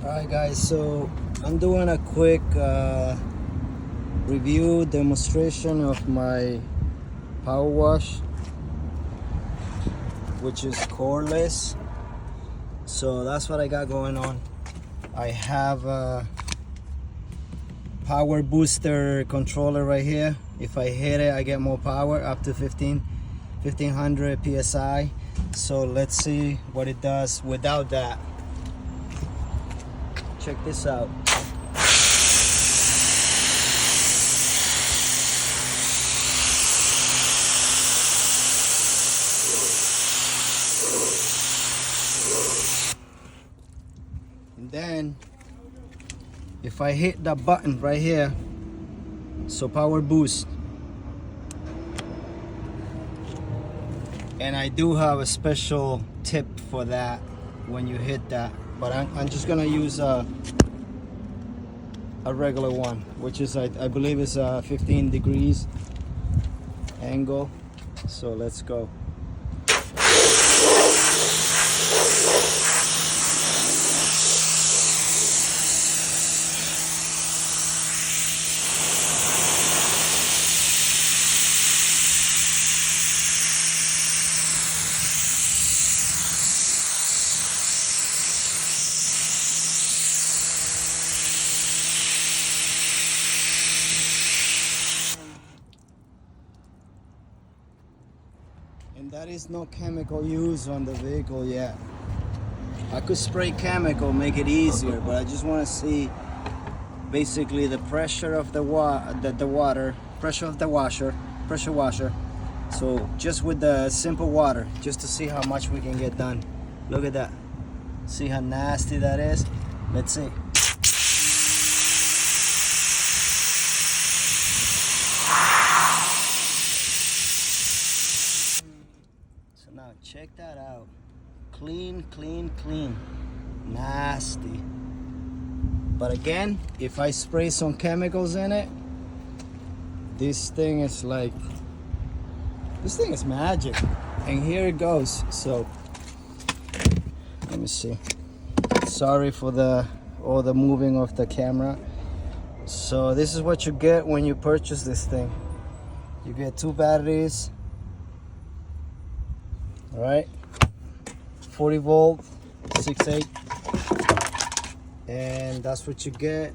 Alright guys, so I'm doing a quick review demonstration of my power wash, which is cordless. So that's what I got going on. I have a power booster controller right here. If I hit it, I get more power, up to 1500 psi. So let's see what it does without that. Check this out. And then if I hit the button right here, so power boost, and I do have a special tip for that when you hit that, but I'm just gonna use a regular one, which is I believe is a 15 degrees angle. So let's go. And that is no chemical use on the vehicle yet. I could spray chemical, make it easier, but I just want to see basically the pressure of the water, pressure of the pressure washer. So just with the simple water, just to see how much we can get done. Look at that. See how nasty that is? Let's see. Now check that out. Clean, clean, clean. Nasty. But again, if I spray some chemicals in it, this thing is magic. And here it goes. So let me see. Sorry for all the moving of the camera. So this is what you get when you purchase this thing. You get 2 batteries. All right, 40 volt, 6.8, and that's what you get.